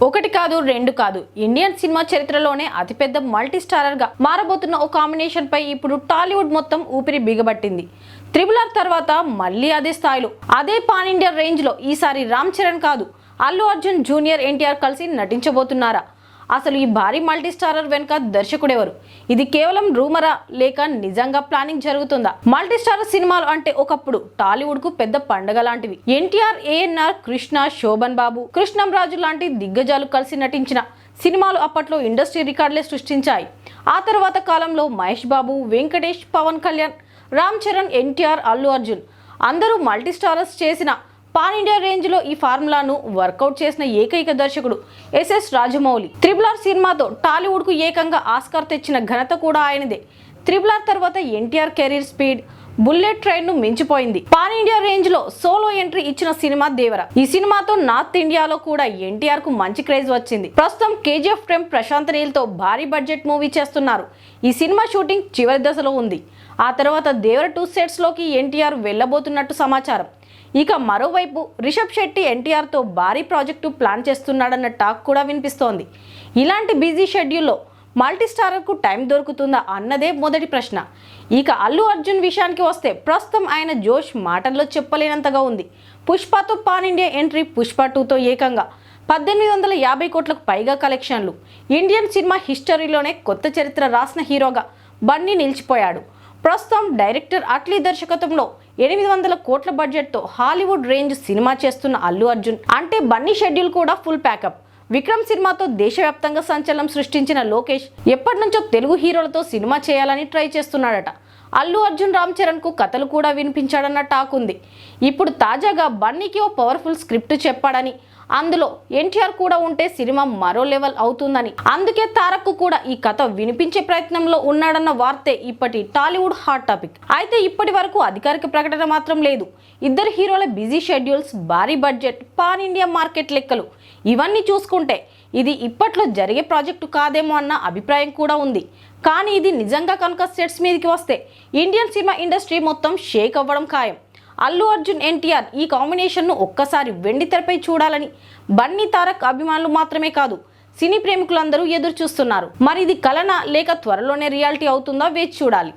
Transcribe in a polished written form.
ఒకటి కాదు రెండు కాదు ఇండియన్ సినిమా చరిత్రలోనే అతిపెద్ద మల్టీ స్టారర్ గా మారబోతున్న ఒక కాంబినేషన్ పై ఇప్పుడు టాలీవుడ్ మొత్తం ఊపిరి బిగబట్టింది. త్రిబుల్ ఆర్ తర్వాత మళ్ళీ అదే స్థాయిలో అదే పాన్ ఇండియా రేంజ్ లో ఈసారి రామ్ చరణ్ కాదు అల్లు అర్జున్ జూనియర్ ఎన్టీఆర్ కలిసి నటించబోతున్నారా? అసలు ఈ భారీ మల్టీ స్టారర్ వెనుక దర్శకుడెవరు? ఇది కేవలం రూమరా లేక నిజంగా ప్లానింగ్ జరుగుతుందా? మల్టీ స్టారర్ సినిమాలు అంటే ఒకప్పుడు టాలీవుడ్ కు పెద్ద పండగ లాంటివి. ఎన్టీఆర్, ఏఎన్ఆర్, కృష్ణ, శోభన్ బాబు, కృష్ణంరాజు లాంటి దిగ్గజాలు కలిసి నటించిన సినిమాలు అప్పట్లో ఇండస్ట్రీ రికార్డులే సృష్టించాయి. ఆ తర్వాత కాలంలో మహేష్ బాబు, వెంకటేష్, పవన్ కళ్యాణ్, రామ్ చరణ్, ఎన్టీఆర్, అల్లు అర్జున్ అందరూ మల్టీ స్టారర్స్ చేసిన పాన్ ఇండియా రేంజ్ లో ఈ ఫార్ములాను వర్కౌట్ చేసిన ఏకైక దర్శకుడు ఎస్ఎస్ రాజమౌళి. త్రిబుల్ ఆర్ సినిమాతో టాలీవుడ్ కు ఏకంగా ఆస్కార్ తెచ్చిన ఘనత కూడా ఆయనదే. త్రిబుల్ ఆర్ తర్వాత NTR career speed bullet train ను మించిపోయింది. పాన్ ఇండియా రేంజ్ లో సోలో ఎంట్రీ ఇచ్చిన సినిమా దేవర. ఈ సినిమాతో నార్త్ ఇండియాలో కూడా ఎన్టీఆర్ కు మంచి క్రేజ్ వచ్చింది. ప్రస్తుతం కేజీఎఫ్ టెం ప్రశాంత్ నీల్ తో భారీ బడ్జెట్ మూవీ చేస్తున్నారు. ఈ సినిమా షూటింగ్ చివరి దశలో ఉంది. ఆ తర్వాత దేవర 2 సెట్స్ లోకి ఎన్టీఆర్ వెళ్లబోతున్నట్టు సమాచారం. ఇక మరోవైపు రిషబ్ శెట్టి ఎన్టీఆర్తో భారీ ప్రాజెక్టు ప్లాన్ చేస్తున్నాడన్న టాక్ కూడా వినిపిస్తోంది. ఇలాంటి బిజీ షెడ్యూల్లో మల్టీ స్టారర్కు టైం దొరుకుతుందా అన్నదే మొదటి ప్రశ్న. ఇక అల్లు అర్జున్ విషయానికి వస్తే ప్రస్తుతం ఆయన జోష్ మాటల్లో చెప్పలేనంతగా ఉంది. పుష్పతో పాన్ ఇండియా ఎంట్రీ, పుష్ప 2తో ఏకంగా 1850 కోట్లకు పైగా కలెక్షన్లు. ఇండియన్ సినిమా హిస్టరీలోనే కొత్త చరిత్ర రాసిన హీరోగా బన్నీ నిలిచిపోయాడు. ప్రస్తుతం డైరెక్టర్ అట్లీ దర్శకత్వంలో 800 కోట్ల బడ్జెట్తో హాలీవుడ్ రేంజ్ సినిమా చేస్తున్న అల్లు అర్జున్ అంటే బన్నీ షెడ్యూల్ కూడా ఫుల్ ప్యాకప్. విక్రమ్ సినిమాతో దేశవ్యాప్తంగా సంచలనం సృష్టించిన లోకేష్ ఎప్పటి నుంచో తెలుగు హీరోలతో సినిమా చేయాలని ట్రై చేస్తున్నాడట. అల్లు అర్జున్, రామ్ చరణ్ కు కథలు కూడా వినిపించాడన్న టాక్ ఉంది. ఇప్పుడు తాజాగా బన్నీకి ఓ పవర్ఫుల్ స్క్రిప్ట్ చెప్పాడని, అందులో ఎన్టీఆర్ కూడా ఉంటే సినిమా మరో లెవెల్ అవుతుందని, అందుకే తారక్ కూడా ఈ కథ వినిపించే ప్రయత్నంలో ఉన్నాడన్న వార్తే ఇప్పటి టాలీవుడ్ హాట్ టాపిక్. అయితే ఇప్పటి వరకు అధికారిక ప్రకటన మాత్రం లేదు. ఇద్దరు హీరోల బిజీ షెడ్యూల్స్, భారీ బడ్జెట్, పాన్ ఇండియా మార్కెట్ లెక్కలు ఇవన్నీ చూసుకుంటే ఇది ఇప్పట్లో జరిగే ప్రాజెక్టు కాదేమో అన్న అభిప్రాయం కూడా ఉంది. కానీ ఇది నిజంగా కనుక సెట్స్ మీదకి వస్తే ఇండియన్ సినిమా ఇండస్ట్రీ మొత్తం షేక్ అవ్వడం ఖాయం. అల్లు అర్జున్, ఎన్టీఆర్ ఈ కాంబినేషన్ను ఒక్కసారి వెండి తెరపై చూడాలని బన్నీ, తారక్ అభిమానులు మాత్రమే కాదు సినీ ప్రేమికులందరూ ఎదురు చూస్తున్నారు. మరి ఇది కలనా లేక త్వరలోనే రియాలిటీ అవుతుందా వేచి చూడాలి.